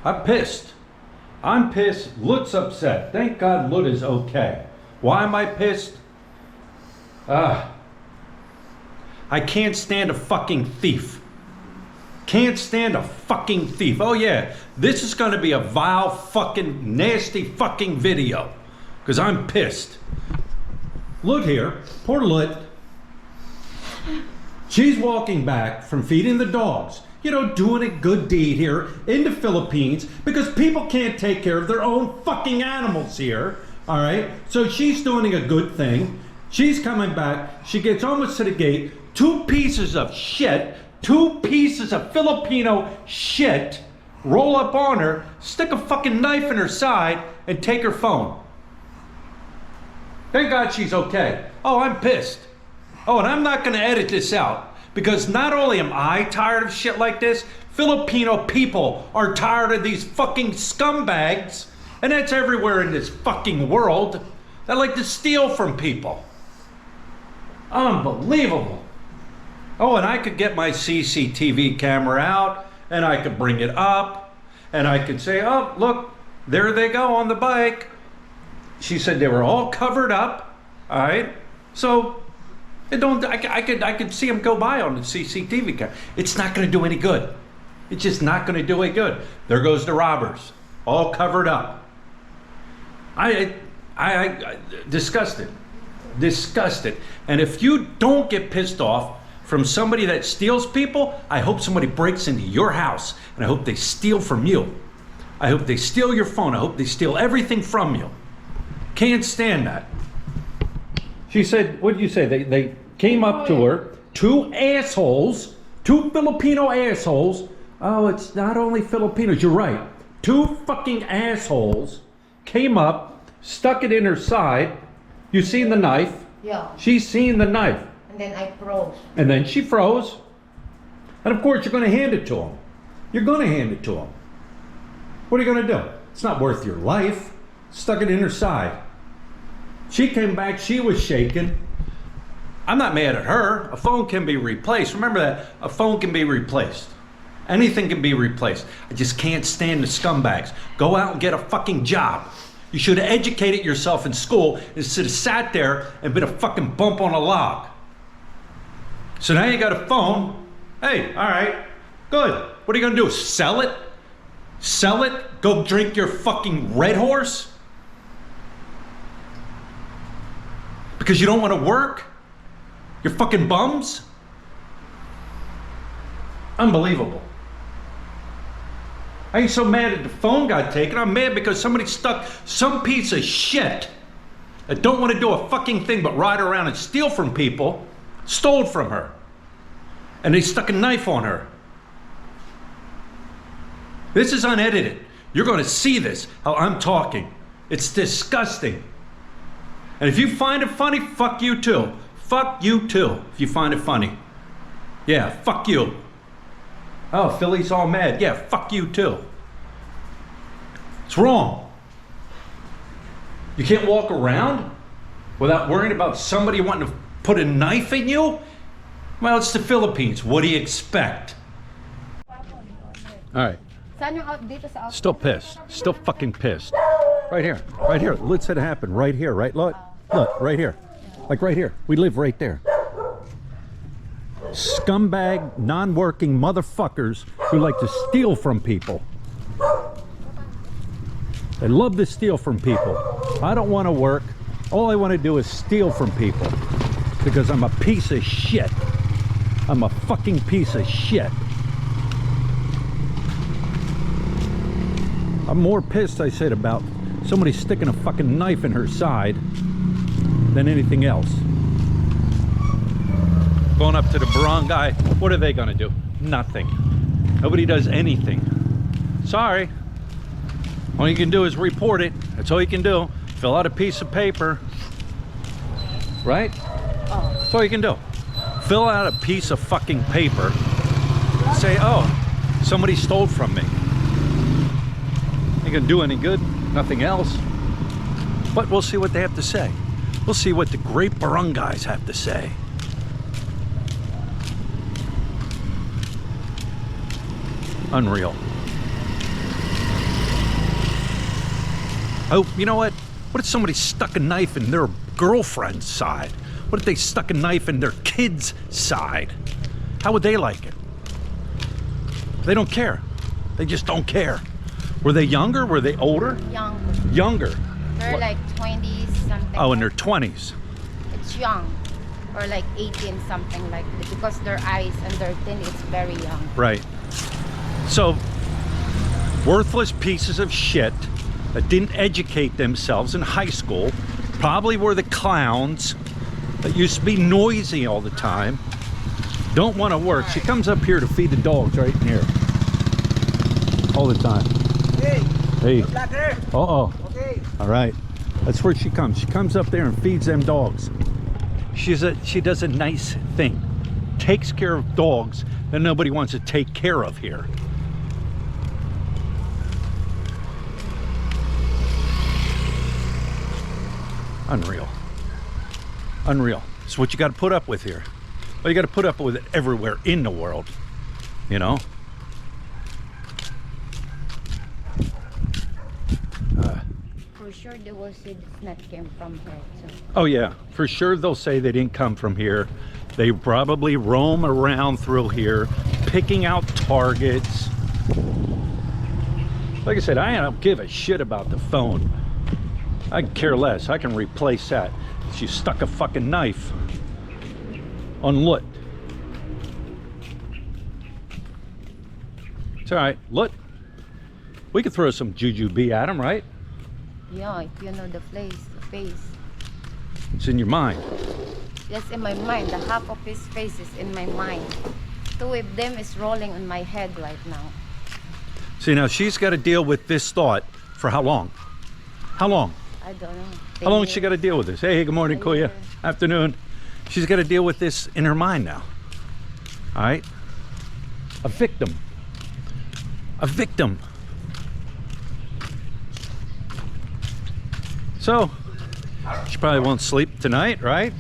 I'm pissed. I'm pissed. Lut's upset. Thank God Lut is okay. Why am I pissed? I can't stand a fucking thief. Can't stand a fucking thief. Oh yeah, this is gonna be a vile fucking nasty fucking video. Because I'm pissed. Lut here, poor Lut. She's walking back from feeding the dogs. You know, doing a good deed here in the Philippines because people can't take care of their own fucking animals here. All right, so she's doing a good thing. She's coming back. She gets almost to the gate. Two pieces of Filipino shit roll up on her, stick a fucking knife in her side, and take her phone. Thank God she's okay. Oh, I'm pissed. Oh, and I'm not going to edit this out because not only am I tired of shit like this, Filipino people are tired of these fucking scumbags, and that's everywhere in this fucking world, that like to steal from people. Unbelievable. Oh, and I could get my CCTV camera out, and I could bring it up, and I could say, oh, look, there they go on the bike. She said they were all covered up, all right? So, I could see them go by on the CCTV camera. It's not gonna do any good. It's just not gonna do any good. There goes the robbers, all covered up. I disgusted. Disgusted. And if you don't get pissed off from somebody that steals people, I hope somebody breaks into your house and I hope they steal from you. I hope they steal your phone. I hope they steal everything from you. Can't stand that. She said, what did you say? They came up to her, two assholes, two Filipino assholes. Oh, it's not only Filipinos, you're right. Two fucking assholes came up, stuck it in her side. You seen the knife? Yeah. She's seen the knife. And then I froze. And then she froze. And of course, you're going to hand it to him. You're going to hand it to him. What are you going to do? It's not worth your life. Stuck it in her side. She came back. She was shaking. I'm not mad at her. A phone can be replaced. Remember that. A phone can be replaced. Anything can be replaced. I just can't stand the scumbags. Go out and get a fucking job. You should have educated yourself in school instead of sat there and been a fucking bump on a log. So now you got a phone. Hey, all right, good. What are you gonna do? Sell it? Sell it? Go drink your fucking Red Horse? Because you don't want to work? You're fucking bums? Unbelievable. I ain't so mad that the phone got taken. I'm mad because somebody stuck some piece of shit that don't want to do a fucking thing but ride around and steal from people, stole from her. And they stuck a knife on her. This is unedited. You're going to see this, how I'm talking. It's disgusting. And if you find it funny, fuck you too. Fuck you too, if you find it funny. Yeah, fuck you. Oh, Philly's all mad. Yeah, fuck you too. It's wrong. You can't walk around without worrying about somebody wanting to put a knife in you? Well, it's the Philippines. What do you expect? All right. Still pissed. Still fucking pissed. Right here. Right here. Let's it happen. Right here. Right? Look. Look. Right here. Like right here. We live right there. Scumbag, non-working motherfuckers who like to steal from people. They love to steal from people. I don't want to work. All I want to do is steal from people because I'm a piece of shit. I'm a fucking piece of shit. I'm more pissed, I said, about somebody sticking a fucking knife in her side than anything else. Going up to the barangay, what are they gonna do? Nothing. Nobody does anything. Sorry. All you can do is report it. That's all you can do. Fill out a piece of paper. Right? That's all you can do. Fill out a piece of fucking paper. Say, oh, somebody stole from me. Ain't gonna do any good. Nothing else. But we'll see what they have to say. We'll see what the great barangays have to say. Unreal. Oh, you know what? What if somebody stuck a knife in their girlfriend's side? What if they stuck a knife in their kid's side? How would they like it? They don't care. They just don't care. Were they younger? Were they older? Young. Younger. They're What? like 20s something. Oh, in their 20s. It's young. Or like 18 something like that. Because their eyes and their thin, it's very young. Right. So, worthless pieces of shit that didn't educate themselves in high school, probably were the clowns that used to be noisy all the time, don't want to work. She comes up here to feed the dogs right in here. All the time. Hey. Uh-oh. Okay. All right. That's where she comes. She comes up there and feeds them dogs. She does a nice thing. Takes care of dogs that nobody wants to take care of here. Unreal. Unreal. It's what you got to put up with here. Well, you got to put up with it everywhere in the world, you know? For sure they will say this net came from her too. Oh yeah, for sure they'll say they didn't come from here. They probably roam around through here, picking out targets. Like I said, I don't give a shit about the phone. I can care less. I can replace that. She stuck a fucking knife on Lut. It's all right, Lut. We could throw some jujube at him, right? Yeah, if you know the face. It's in your mind. That's in my mind. The half of his face is in my mind. Two of them is rolling on my head right now. See, now she's got to deal with this thought for how long? How long? I don't know. How long has she got to deal with this? Hey, good morning, Kuya. year. Afternoon. She's got to deal with this in her mind now. All right? A victim. A victim. So, she probably won't sleep tonight, right?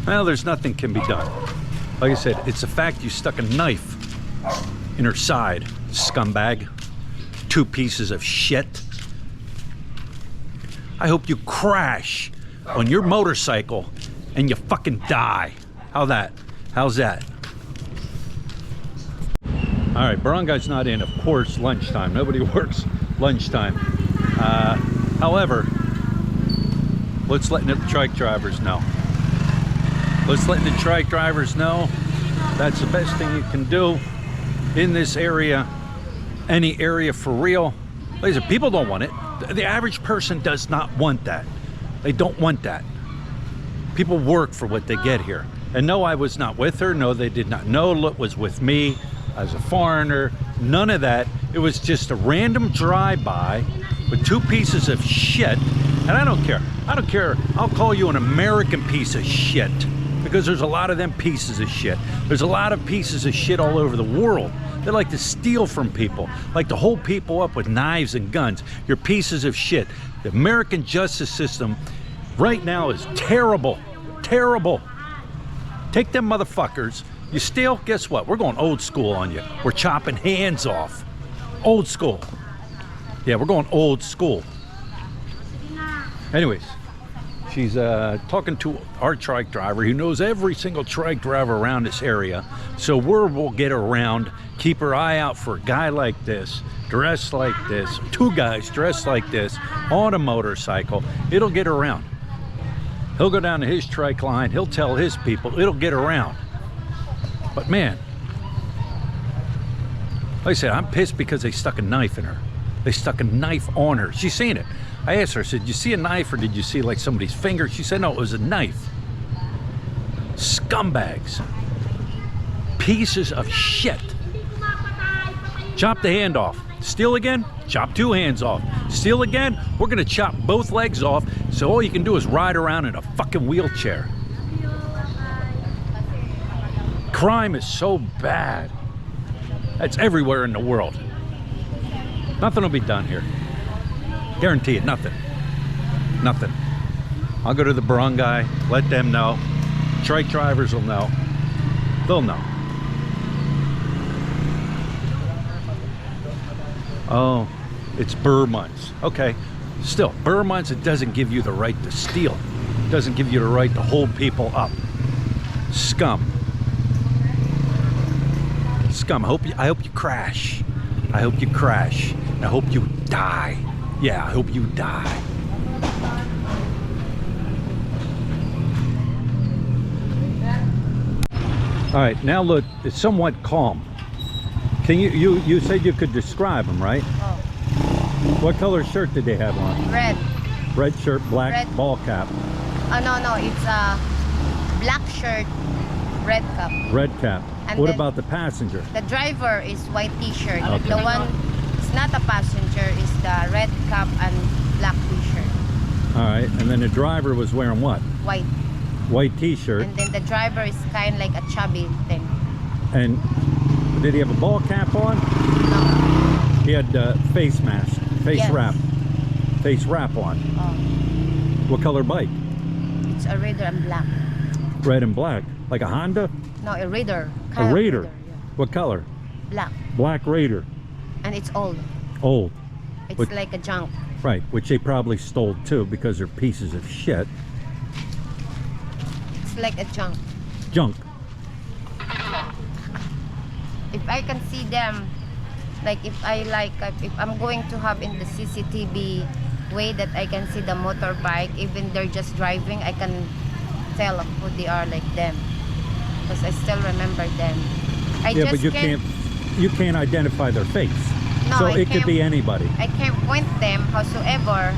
Well, there's nothing can be done. Like I said, it's the fact you stuck a knife in her side, scumbag. Two pieces of shit. I hope you crash on your motorcycle and you fucking die. How's that? All right, Barangay's not in, of course, lunchtime. Nobody works lunchtime. However, let's let the trike drivers know. Let's let the trike drivers know that's the best thing you can do in this area, any area for real. Listen, people don't want it. The average person does not want that. They don't want that. People work for what they get here. And no, I was not with her. No, they did not know Lut was with me as a foreigner. None of that. It was just a random drive-by with two pieces of shit. And I don't care. I don't care. I'll call you an American piece of shit, because there's a lot of them pieces of shit. There's a lot of pieces of shit all over the world. They like to steal from people, like to hold people up with knives and guns. You're pieces of shit. The American justice system right now is terrible. Terrible. Take them motherfuckers. You steal, guess what? We're going old school on you. We're chopping hands off. Old school. Yeah, we're going old school. Anyways, she's talking to our trike driver. He knows every single trike driver around this area. So we'll get around, keep her eye out for a guy like this, dressed like this, two guys dressed like this, on a motorcycle. It'll get around. He'll go down to his trike line. He'll tell his people. It'll get around. But man, like I said, I'm pissed because they stuck a knife in her. They stuck a knife on her. She's seen it. I asked her, I said, did you see a knife or did you see like somebody's finger? She said, no, it was a knife. Scumbags. Pieces of shit. Chop the hand off. Steal again? Chop two hands off. Steal again? We're gonna chop both legs off, so all you can do is ride around in a fucking wheelchair. Crime is so bad. It's everywhere in the world. Nothing will be done here. Guarantee it, nothing. Nothing. I'll go to the barangay, let them know. Trike drivers will know. They'll know. Oh, It's burr months. Okay, still, burr months, it doesn't give you the right to steal. It doesn't give you the right to hold people up. Scum. Scum. I hope you crash. I hope you crash. I hope you die. Yeah, I hope you die. All right, now look, it's somewhat calm. Can you said you could describe them, right? Oh, What color shirt did they have on? red. Red shirt, black Red. ball cap. Oh, no, it's a black shirt, red cap. Red cap. And What then about the passenger? The driver is white t-shirt. Okay. The one is not a passenger is the red cap and black t-shirt. All right, and then the driver was wearing what? White. White t-shirt. And then the driver is kind of like a chubby thing. And did he have a ball cap on? No. He had face mask, face Yes. wrap, face wrap on. Oh, What color bike? it's a Raider and black. Red and black, like a Honda? No, a Raider. A Kind of Raider. yeah. What color? Black. Black Raider. And it's old. Old. It's What- like a junk. Right, which they probably stole too because they're pieces of shit. It's like a junk. Junk. If I can see them, like if I'm going to have in the CCTV way that I can see the motorbike, even they're just driving, I can tell who they are, like them, because I still remember them. Yeah, but you can't identify their face. No, So I it could can't- be anybody. I can't point them. Howsoever,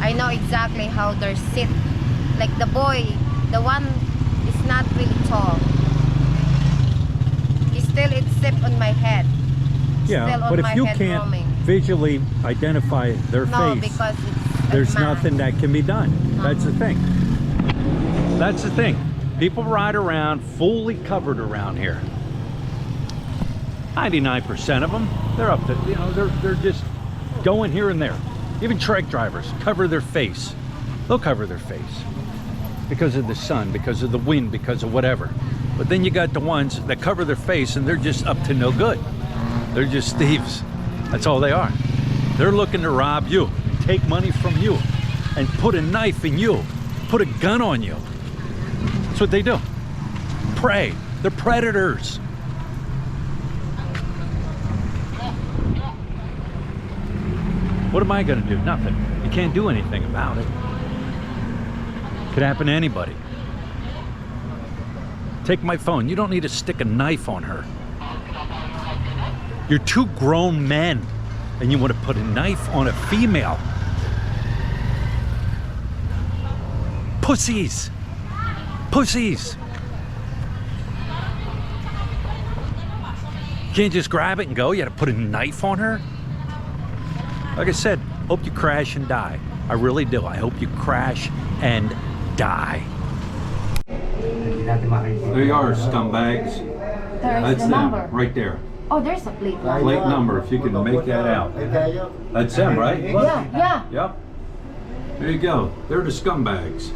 I know exactly how they sit. Like the boy, the one is not really tall. He still it's sit on my head. Yeah, Still on but if my you head can't roaming. visually identify their No, face, because it's there's a mask. nothing that can be done. That's the thing. That's the thing. People ride around fully covered around here. 99% of them, they're up to, you know, they're just going here and there. Even truck drivers cover their face. They'll cover their face because of the sun, because of the wind, because of whatever. But then you got the ones that cover their face and they're just up to no good. They're just thieves. That's all they are. They're looking to rob you, take money from you, and put a knife in you, put a gun on you. That's what they do. Prey. They're predators. What am I gonna do? Nothing. You can't do anything about it. Could happen to anybody. Take my phone. You don't need to stick a knife on her. You're two grown men and you want to put a knife on a female. Pussies. Pussies. You can't just grab it and go. You got to put a knife on her. Like I said, hope you crash and die. I really do. I hope you crash and die. There you are, scumbags. That's them, right there. Oh, there's a plate. Plate number, if you can make that out. That's them, right? Yeah. Yep. There you go. They're the scumbags.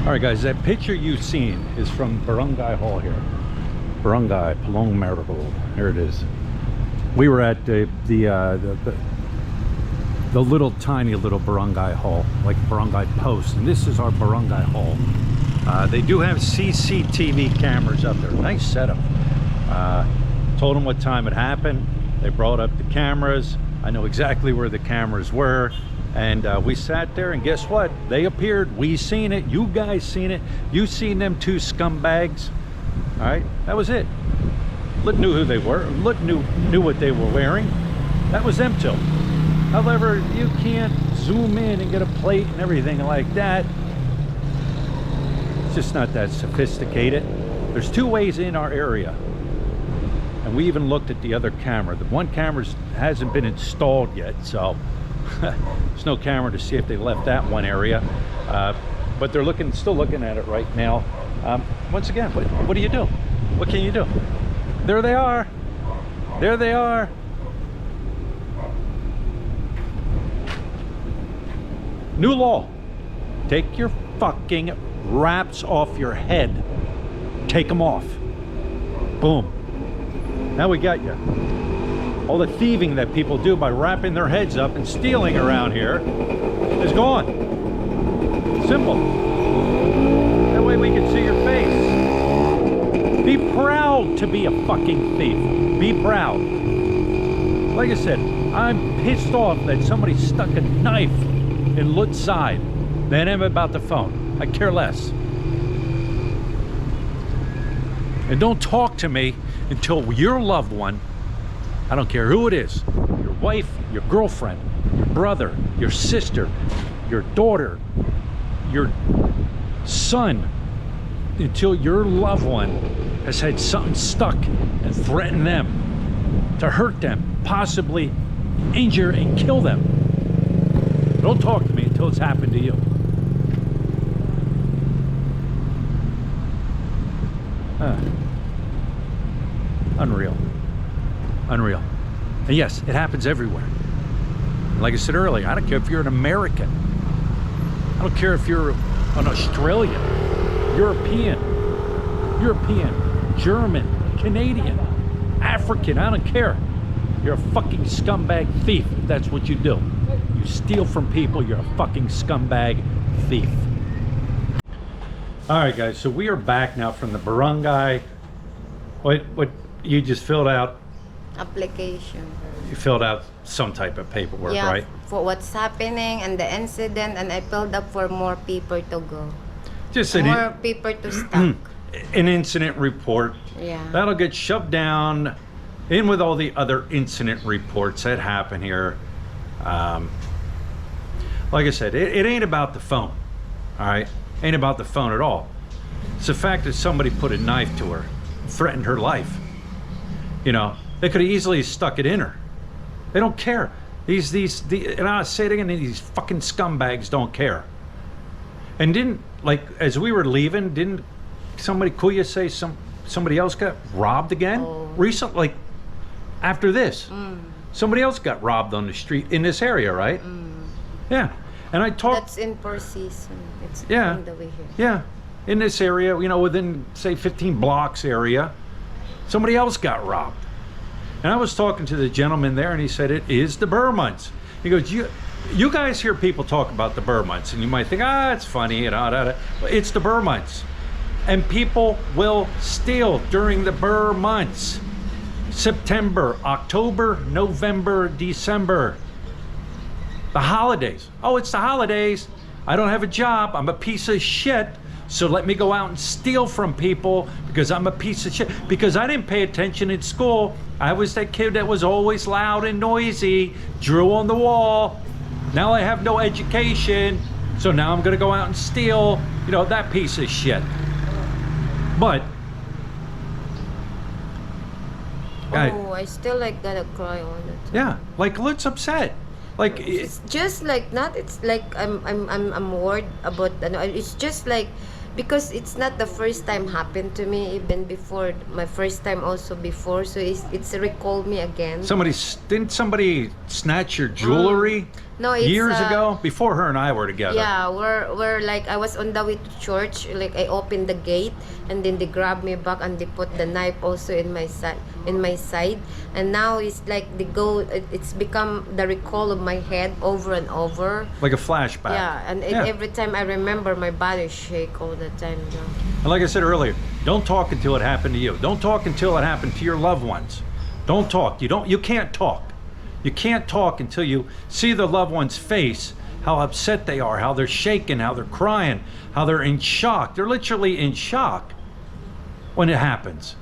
All right, guys, that picture you've seen is from Barangay Hall here. Barangay Palong Marigold. Here it is. We were at the little tiny little barangay hall, like barangay post, and this is our barangay hall. They do have CCTV cameras up there. Nice setup. Told them what time it happened. They brought up the cameras. I know exactly where the cameras were, and we sat there, and guess what? They appeared. We seen it. You guys seen it. You seen them two scumbags. All right, that was it. Lit knew who they were. Lit knew what they were wearing. That was them two. However, you can't zoom in and get a plate and everything like that. It's just not that sophisticated. There's two ways in our area. And we even looked at the other camera. The one camera hasn't been installed yet, so there's no camera to see if they left that one area. But they're still looking at it right now. Once again, what do you do? What can you do? There they are. There they are. New law. Take your fucking wraps off your head. Take them off. Boom. Now we got you. All the thieving that people do by wrapping their heads up and stealing around here is gone. Simple. That way we can see your face. Be proud to be a fucking thief. Be proud. Like I said, I'm pissed off that somebody stuck a knife in Lut's side. Then I'm about the phone. I care less. And don't talk to me until your loved one, I don't care who it is, your wife, your girlfriend, your brother, your sister, your daughter, your son, until your loved one has had something stuck and threatened them to hurt them, possibly injure and kill them. Don't talk to me until it's happened to you. Unreal. Unreal. And yes, it happens everywhere. Like I said earlier, I don't care if you're an American. I don't care if you're an Australian, European, German, Canadian, African, I don't care. You're a fucking scumbag thief if that's what you do. You steal from people, you're a fucking scumbag thief. All right, guys, so we are back now from the barangay. What you just filled out? Application. You filled out some type of paperwork, Yeah, right? for what's happening and the incident, and I filled up for more people to go. Just More people to stuck. an incident report. Yeah. That'll get shoved down in with all the other incident reports that happen here. Like I said, it ain't about the phone, all right? Ain't about the phone at all. It's the fact that somebody put a knife to her, threatened her life. You know, they could have easily stuck it in her. They don't care. And I say it again, these fucking scumbags don't care. And didn't, like, as we were leaving, didn't somebody, Kuya, say somebody else got robbed again? Oh. Recently, like, after this. Somebody else got robbed on the street in this area, right? Yeah. And I talked... That's in per season. It's Yeah. on the way here. Yeah. In this area, you know, within, say, 15 blocks area, somebody else got robbed. And I was talking to the gentleman there, and he said, it is the Burr months. He goes, you guys hear people talk about the Burr months, and you might think, it's funny, you know, it's the Burr months. And people will steal during the Burr months. September, October, November, December. The holidays. Oh, it's the holidays. I don't have a job. I'm a piece of shit. So let me go out and steal from people because I'm a piece of shit. Because I didn't pay attention in school. I was that kid that was always loud and noisy, drew on the wall. Now I have no education. So now I'm going to go out and steal, you know, that piece of shit. But I still like gotta cry all the time. yeah, like Lut's upset. Like It's just like not. It's like I'm worried about. It's just like because it's not the first time happened to me. Even before my first time also before. So it's recalled me again. didn't somebody snatch your jewelry No, it's years ago before her and I were together? Yeah, we're like I was on the way to church. Like I opened the gate and then they grabbed me back and they put the knife also in my side. And now it's like it's become the recall of my head over and over. Like a flashback. Yeah, and every time I remember, my body shake all the time. And like I said earlier, don't talk until it happened to you. Don't talk until it happened to your loved ones. Don't talk. You can't talk. You can't talk until you see the loved one's face, how upset they are, how they're shaking, how they're crying, how they're in shock. They're literally in shock when it happens.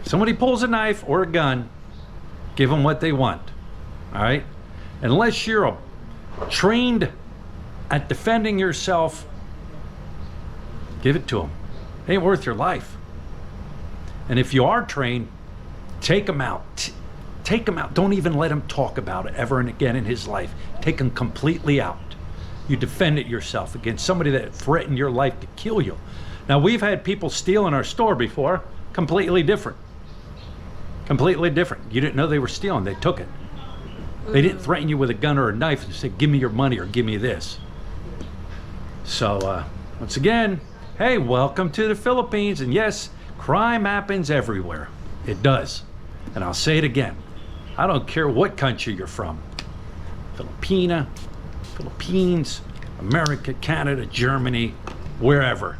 Somebody pulls a knife or a gun, give them what they want. All right? Unless you're trained at defending yourself, give it to them. It ain't worth your life. And if you are trained, take them out. Take them out. Don't even let him talk about it ever and again in his life. Take him completely out. You defend it yourself against somebody that threatened your life to kill you. Now, we've had people steal in our store before. Completely different. Completely different. You didn't know they were stealing. They took it. They didn't threaten you with a gun or a knife and say, give me your money or give me this. So, once again, Hey, welcome to the Philippines. And yes, crime happens everywhere. It does. And I'll say it again. I don't care what country you're from. Filipina, Philippines, America, Canada, Germany, wherever.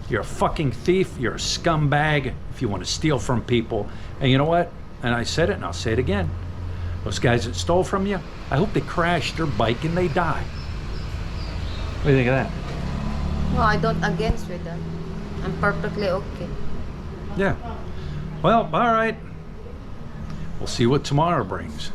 You're a fucking thief. You're a scumbag if you want to steal from people. And you know what? And I said it and I'll say it again. Those guys that stole from you, I hope they crash their bike and they die. What do you think of that? No, I don't against with that. I'm perfectly okay. Yeah. Well, all right. We'll see what tomorrow brings.